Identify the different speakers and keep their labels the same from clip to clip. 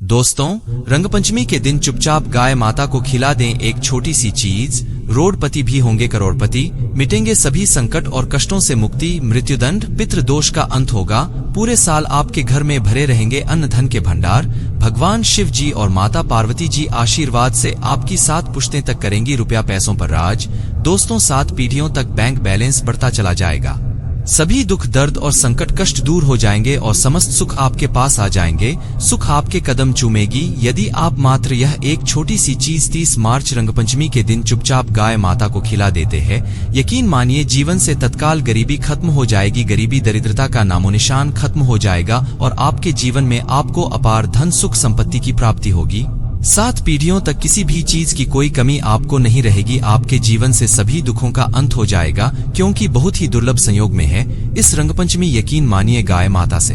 Speaker 1: दोस्तों, रंगपंचमी के दिन चुपचाप गाय माता को खिला दें एक छोटी सी चीज, रोडपति भी होंगे करोड़पति, मिटेंगे सभी संकट और कष्टों से मुक्ति, मृत्युदंड पितृदोष का अंत होगा, पूरे साल आपके घर में भरे रहेंगे अन्न धन के भंडार, भगवान शिव जी और माता पार्वती जी आशीर्वाद से आपकी 7 पुश्तें तक करेंगी रुपया पैसों पर राज। दोस्तों, 7 पीढ़ियों तक बैंक बैलेंस बढ़ता चला जाएगा, सभी दुख दर्द और संकट कष्ट दूर हो जाएंगे और समस्त सुख आपके पास आ जाएंगे, सुख आपके कदम चूमेगी यदि आप मात्र यह एक छोटी सी चीज 30 मार्च रंगपंचमी के दिन चुपचाप गाय माता को खिला देते हैं। यकीन मानिए, जीवन से तत्काल गरीबी खत्म हो जाएगी, गरीबी दरिद्रता का नामोनिशान खत्म हो जाएगा और आपके जीवन में आपको अपार धन सुख संपत्ति की प्राप्ति होगी। 7 पीढ़ियों तक किसी भी चीज की कोई कमी आपको नहीं रहेगी, आपके जीवन से सभी दुखों का अंत हो जाएगा, क्योंकि बहुत ही दुर्लभ संयोग में है इस रंगपंचमी। यकीन मानिए, गाय माता से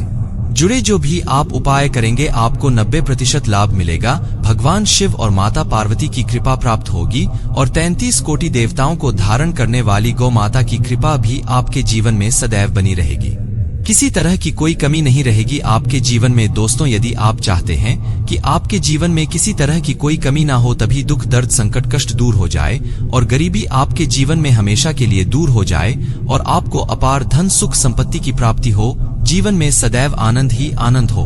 Speaker 1: जुड़े जो भी आप उपाय करेंगे आपको 90% लाभ मिलेगा, भगवान शिव और माता पार्वती की कृपा प्राप्त होगी और 33 कोटि देवताओं को धारण करने वाली गौ माता की कृपा भी आपके जीवन में सदैव बनी रहेगी, किसी तरह की कोई कमी नहीं रहेगी आपके जीवन में। दोस्तों, यदि आप चाहते हैं कि आपके जीवन में किसी तरह की कोई कमी ना हो, तभी दुख दर्द संकट कष्ट दूर हो जाए और गरीबी आपके जीवन में हमेशा के लिए दूर हो जाए और आपको अपार धन सुख संपत्ति की प्राप्ति हो, जीवन में सदैव आनंद ही आनंद हो,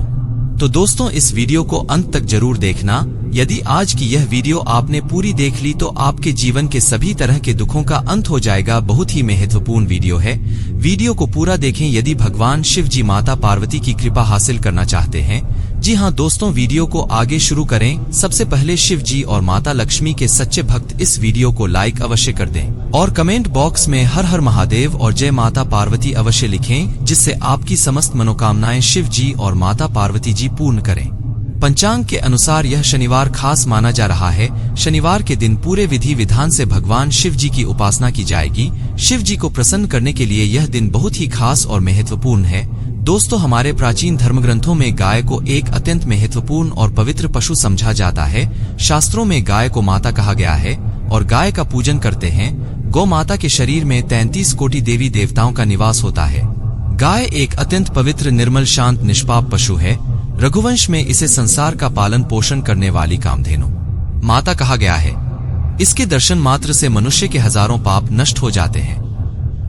Speaker 1: तो दोस्तों इस वीडियो को अंत तक जरूर देखना। यदि आज की यह वीडियो आपने पूरी देख ली तो आपके जीवन के सभी तरह के दुखों का अंत हो जाएगा। बहुत ही महत्वपूर्ण वीडियो है, वीडियो को पूरा देखें यदि भगवान शिव जी माता पार्वती की कृपा हासिल करना चाहते हैं। जी हाँ दोस्तों, वीडियो को आगे शुरू करें। सबसे पहले शिव जी और माता लक्ष्मी के सच्चे भक्त इस वीडियो को लाइक अवश्य कर दें और कमेंट बॉक्स में हर हर महादेव और जय माता पार्वती अवश्य लिखें, जिससे आपकी समस्त मनोकामनाएं शिव जी और माता पार्वती जी पूर्ण करें। पंचांग के अनुसार यह शनिवार खास माना जा रहा है। शनिवार के दिन पूरे विधि विधान से भगवान शिव जी की उपासना की जाएगी। शिव जी को प्रसन्न करने के लिए यह दिन बहुत ही खास और महत्वपूर्ण है। दोस्तों, हमारे प्राचीन धर्मग्रंथों में गाय को एक अत्यंत महत्वपूर्ण और पवित्र पशु समझा जाता है। शास्त्रों में गाय को माता कहा गया है और गाय का पूजन करते हैं। गौ माता के शरीर में 33 कोटि देवी देवताओं का निवास होता है। गाय एक अत्यंत पवित्र निर्मल शांत निष्पाप पशु है। रघुवंश में इसे संसार का पालन पोषण करने वाली कामधेनु माता कहा गया है। इसके दर्शन मात्र से मनुष्य के हजारों पाप नष्ट हो जाते हैं,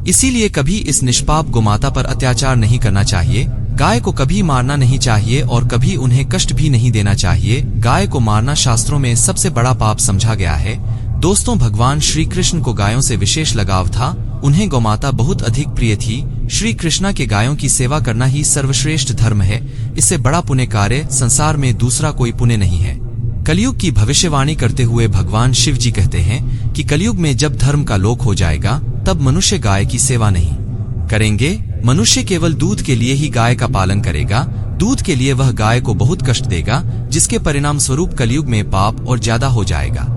Speaker 1: इसीलिए कभी इस निष्पाप गोमाता पर अत्याचार नहीं करना चाहिए। गाय को कभी मारना नहीं चाहिए और कभी उन्हें कष्ट भी नहीं देना चाहिए। गाय को मारना शास्त्रों में सबसे बड़ा पाप समझा गया है। दोस्तों, भगवान श्री कृष्ण को गायों से विशेष लगाव था, उन्हें गौमाता बहुत अधिक प्रिय थी। श्री कृष्णा के गायों की सेवा करना ही सर्वश्रेष्ठ धर्म है। इससे बड़ा पुण्य कार्य संसार में दूसरा कोई पुण्य नहीं है। कलयुग की भविष्यवाणी करते हुए भगवान शिव जी कहते हैं कि कलयुग में जब धर्म का लोक हो जाएगा तब मनुष्य गाय की सेवा नहीं करेंगे। मनुष्य केवल दूध के लिए ही गाय का पालन करेगा। दूध के लिए वह गाय को बहुत कष्ट देगा, जिसके परिणाम स्वरूप कलयुग में पाप और ज्यादा हो जाएगा।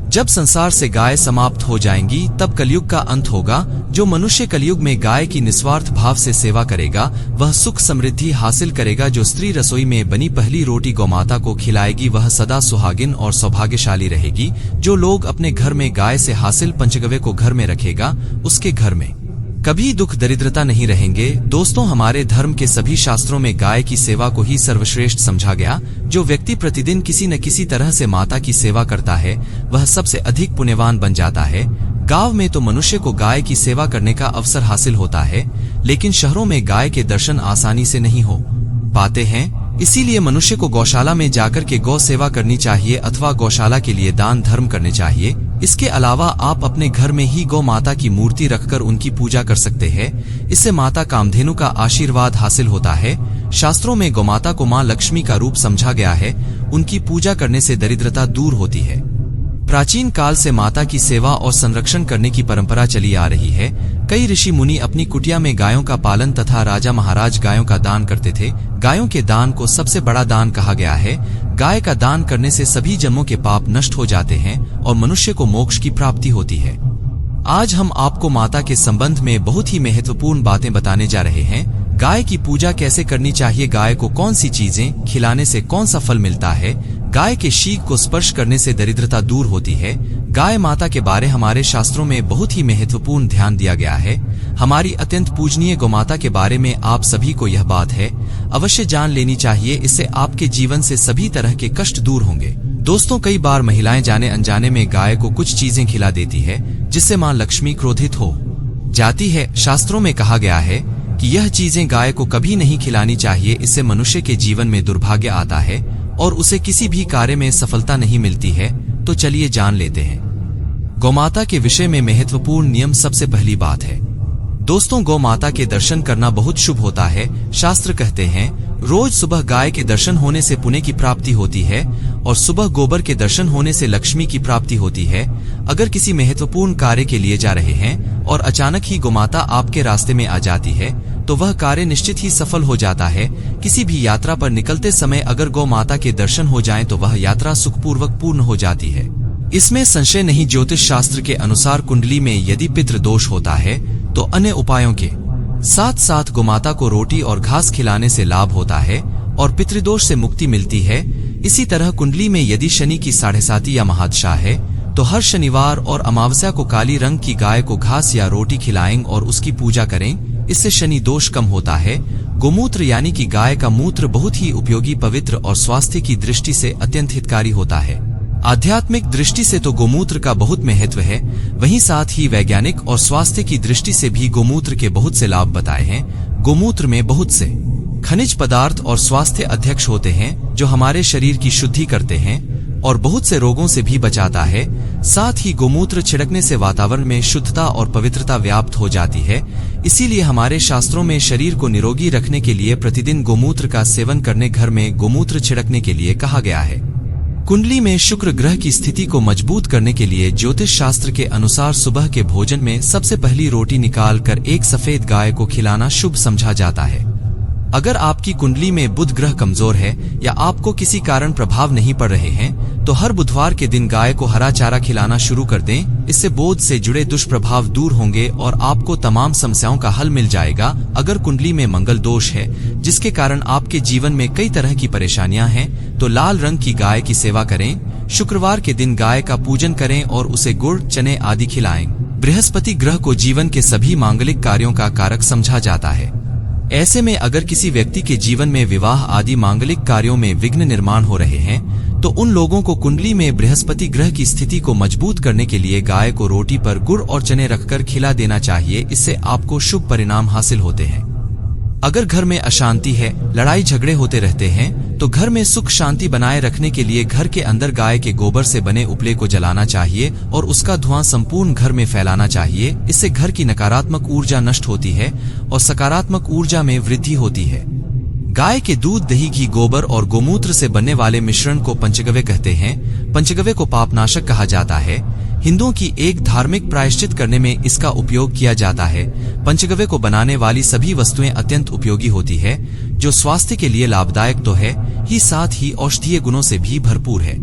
Speaker 1: जब संसार से गाय समाप्त हो जाएंगी तब कलयुग का अंत होगा। जो मनुष्य कलयुग में गाय की निस्वार्थ भाव से सेवा करेगा वह सुख समृद्धि हासिल करेगा। जो स्त्री रसोई में बनी पहली रोटी गौमाता को खिलाएगी वह सदा सुहागिन और सौभाग्यशाली रहेगी। जो लोग अपने घर में गाय से हासिल पंचगव्य को घर में रखेगा उसके घर में कभी दुख दरिद्रता नहीं रहेंगे। दोस्तों, हमारे धर्म के सभी शास्त्रों में गाय की सेवा को ही सर्वश्रेष्ठ समझा गया। जो व्यक्ति प्रतिदिन किसी न किसी तरह से माता की सेवा करता है वह सबसे अधिक पुण्यवान बन जाता है। गांव में तो मनुष्य को गाय की सेवा करने का अवसर हासिल होता है, लेकिन शहरों में गाय के दर्शन आसानी से नहीं हो पाते हैं। इसीलिए मनुष्य को गौशाला में जाकर के गौ सेवा करनी चाहिए अथवा गौशाला के लिए दान धर्म करने चाहिए। इसके अलावा आप अपने घर में ही गौ माता की मूर्ति रखकर उनकी पूजा कर सकते हैं। इससे माता कामधेनु का आशीर्वाद हासिल होता है। शास्त्रों में गौमाता को मां लक्ष्मी का रूप समझा गया है। उनकी पूजा करने से दरिद्रता दूर होती है। प्राचीन काल से माता की सेवा और संरक्षण करने की परंपरा चली आ रही है। कई ऋषि मुनि अपनी कुटिया में गायों का पालन तथा राजा महाराज गायों का दान करते थे। गायों के दान को सबसे बड़ा दान कहा गया है। गाय का दान करने से सभी जन्मों के पाप नष्ट हो जाते हैं और मनुष्य को मोक्ष की प्राप्ति होती है। आज हम आपको माता के संबंध में बहुत ही महत्वपूर्ण बातें बताने जा रहे हैं। गाय की पूजा कैसे करनी चाहिए, गाय को कौन सी चीजें खिलाने से कौन सा फल मिलता है, गाय के शीक को स्पर्श करने से दरिद्रता दूर होती है। गाय माता के बारे हमारे शास्त्रों में बहुत ही महत्वपूर्ण ध्यान दिया गया है। हमारी अत्यंत पूजनीय गौमाता के बारे में आप सभी को यह बात है अवश्य जान लेनी चाहिए। इससे आपके जीवन से सभी तरह के कष्ट दूर होंगे। दोस्तों, कई बार महिलाएं जाने अनजाने में गाय को कुछ चीजें खिला देती है जिससे मां लक्ष्मी क्रोधित हो जाती है। शास्त्रों में कहा गया है कि यह चीजें गाय को कभी नहीं खिलानी चाहिए। इससे मनुष्य के जीवन में दुर्भाग्य आता है और उसे किसी भी कार्य में सफलता नहीं मिलती है। तो चलिए जान लेते हैं गौमाता के विषय में महत्वपूर्ण नियम। सबसे पहली बात है दोस्तों, गौ माता के दर्शन करना बहुत शुभ होता है। शास्त्र कहते हैं रोज सुबह गाय के दर्शन होने से पुण्य की प्राप्ति होती है और सुबह गोबर के दर्शन होने से लक्ष्मी की प्राप्ति होती है। अगर किसी महत्वपूर्ण कार्य के लिए जा रहे हैं और अचानक ही गौमाता आपके रास्ते में आ जाती है तो वह कार्य निश्चित ही सफल हो जाता है। किसी भी यात्रा पर निकलते समय अगर गौ माता के दर्शन हो जाएं तो वह यात्रा सुखपूर्वक पूर्ण हो जाती है। इसमें संशय नहीं। ज्योतिष शास्त्र के अनुसार कुंडली में यदि पितृदोष होता है तो अन्य उपायों के साथ साथ गोमाता को रोटी और घास खिलाने से लाभ होता है और पितृदोष से मुक्ति मिलती है। इसी तरह कुंडली में यदि शनि की 7.5 या महादशा है तो हर शनिवार और अमावस्या को काली रंग की गाय को घास या रोटी खिलाएं और उसकी पूजा करें। इससे शनि दोष कम होता है। गोमूत्र यानी कि गाय का मूत्र बहुत ही उपयोगी, पवित्र और स्वास्थ्य की दृष्टि से अत्यंत हितकारी होता है। आध्यात्मिक दृष्टि से तो गोमूत्र का बहुत महत्व है, वहीं साथ ही वैज्ञानिक और स्वास्थ्य की दृष्टि से भी गोमूत्र के बहुत से लाभ बताए हैं। गोमूत्र में बहुत से खनिज पदार्थ और स्वास्थ्य अध्यक्ष होते हैं जो हमारे शरीर की शुद्धि करते हैं और बहुत से रोगों से भी बचाता है। साथ ही गोमूत्र छिड़कने से वातावरण में शुद्धता और पवित्रता व्याप्त हो जाती है। इसीलिए हमारे शास्त्रों में शरीर को निरोगी रखने के लिए प्रतिदिन गोमूत्र का सेवन करने, घर में गोमूत्र छिड़कने के लिए कहा गया है। कुंडली में शुक्र ग्रह की स्थिति को मजबूत करने के लिए ज्योतिष शास्त्र के अनुसार सुबह के भोजन में सबसे पहली रोटी निकालकर एक सफेद गाय को खिलाना शुभ समझा जाता है। अगर आपकी कुंडली में बुध ग्रह कमजोर है या आपको किसी कारण प्रभाव नहीं पड़ रहे हैं तो हर बुधवार के दिन गाय को हरा चारा खिलाना शुरू कर दें। इससे बोध से जुड़े दुष्प्रभाव दूर होंगे और आपको तमाम समस्याओं का हल मिल जाएगा। अगर कुंडली में मंगल दोष है जिसके कारण आपके जीवन में कई तरह की परेशानियां हैं तो लाल रंग की गाय की सेवा करें। शुक्रवार के दिन गाय का पूजन करें और उसे गुड़, चने आदि खिलाएं। बृहस्पति ग्रह को जीवन के सभी मांगलिक कार्यों का कारक समझा जाता है। ऐसे में अगर किसी व्यक्ति के जीवन में विवाह आदि मांगलिक कार्यों में विघ्न निर्माण हो रहे हैं तो उन लोगों को कुंडली में बृहस्पति ग्रह की स्थिति को मजबूत करने के लिए गाय को रोटी पर गुड़ और चने रखकर खिला देना चाहिए। इससे आपको शुभ परिणाम हासिल होते हैं। अगर घर में अशांति है, लड़ाई झगड़े होते रहते हैं तो घर में सुख शांति बनाए रखने के लिए घर के अंदर गाय के गोबर से बने उपले को जलाना चाहिए और उसका धुआं संपूर्ण घर में फैलाना चाहिए। इससे घर की नकारात्मक ऊर्जा नष्ट होती है और सकारात्मक ऊर्जा में वृद्धि होती है। गाय के दूध, दही, घी, गोबर और गोमूत्र से बनने वाले मिश्रण को पंचगव्य कहते हैं। पंचगव्य को पापनाशक कहा जाता है। हिंदुओं की एक धार्मिक प्रायश्चित करने में इसका उपयोग किया जाता है। पंचगव्य को बनाने वाली सभी वस्तुएं अत्यंत उपयोगी होती है जो स्वास्थ्य के लिए लाभदायक तो है ही साथ ही औषधीय गुणों से भी भरपूर है।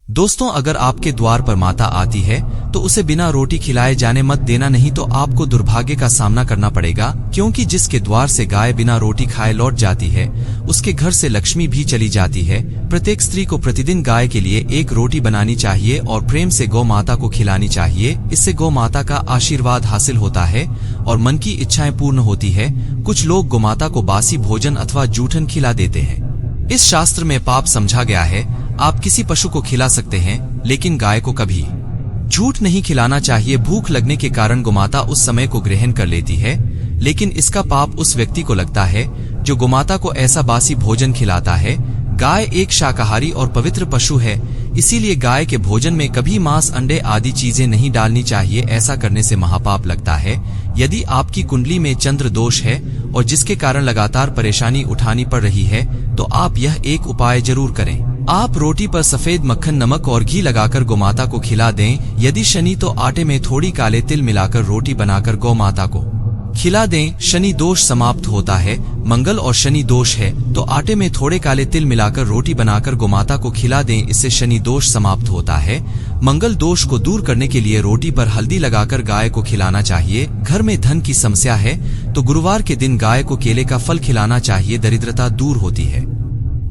Speaker 1: दोस्तों, अगर आपके द्वार पर माता आती है तो उसे बिना रोटी खिलाए जाने मत देना, नहीं तो आपको दुर्भाग्य का सामना करना पड़ेगा। क्योंकि जिसके द्वार से गाय बिना रोटी खाए लौट जाती है उसके घर से लक्ष्मी भी चली जाती है। प्रत्येक स्त्री को प्रतिदिन गाय के लिए एक रोटी बनानी चाहिए और प्रेम से गौ माता को खिलानी चाहिए। इससे गौ माता का आशीर्वाद हासिल होता है और मन की इच्छाएं पूर्ण होती है। कुछ लोग गोमाता को बासी भोजन अथवा जूठन खिला देते हैं। इस शास्त्र में पाप समझा गया है। आप किसी पशु को खिला सकते हैं लेकिन गाय को कभी झूठ नहीं खिलाना चाहिए। भूख लगने के कारण गोमाता उस समय को ग्रहण कर लेती है, लेकिन इसका पाप उस व्यक्ति को लगता है जो गोमाता को ऐसा बासी भोजन खिलाता है। गाय एक शाकाहारी और पवित्र पशु है, इसीलिए गाय के भोजन में कभी मांस, अंडे आदि चीजें नहीं डालनी चाहिए। ऐसा करने से महापाप लगता है। यदि आपकी कुंडली में चंद्र दोष है और जिसके कारण लगातार परेशानी उठानी पड़ रही है तो आप यह एक उपाय जरूर करें। आप रोटी पर सफेद मक्खन, नमक और घी लगाकर गोमाता को खिला दें। यदि शनि तो आटे में थोड़ी काले तिल मिलाकर रोटी बनाकर गौमाता को खिला दें। शनि दोष समाप्त होता है। मंगल और शनि दोष है तो आटे में थोड़े काले तिल मिलाकर रोटी बनाकर गोमाता को खिला दें। इससे शनि दोष समाप्त होता है। मंगल दोष को दूर करने के लिए रोटी पर हल्दी लगाकर गाय को खिलाना चाहिए। घर में धन की समस्या है तो गुरुवार के दिन गाय को केले का फल खिलाना चाहिए, दरिद्रता दूर होती है।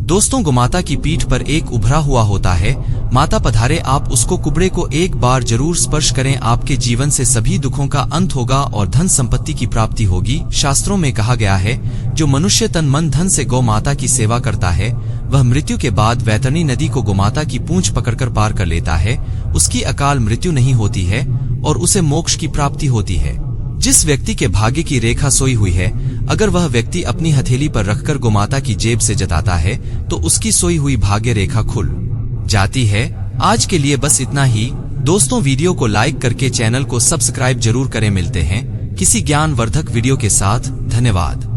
Speaker 1: दोस्तों, गोमाता की पीठ पर एक उभरा हुआ होता है। माता पधारे, आप उसको कुबड़े को एक बार जरूर स्पर्श करें, आपके जीवन से सभी दुखों का अंत होगा और धन संपत्ति की प्राप्ति होगी। शास्त्रों में कहा गया है, जो मनुष्य तन मन धन से गौ माता की सेवा करता है, वह मृत्यु के बाद वैतरणी नदी को गोमाता की पूंछ पकड़कर पार कर लेता है। उसकी अकाल मृत्यु नहीं होती है और उसे मोक्ष की प्राप्ति होती है। जिस व्यक्ति के भाग्य की रेखा सोई हुई है, अगर वह व्यक्ति अपनी हथेली पर रखकर गोमाता की जेब से जताता है तो उसकी सोई हुई भाग्य रेखा खुल जाती है। आज के लिए बस इतना ही। दोस्तों, वीडियो को लाइक करके चैनल को सब्सक्राइब जरूर करें। मिलते हैं किसी ज्ञानवर्धक वीडियो के साथ। धन्यवाद।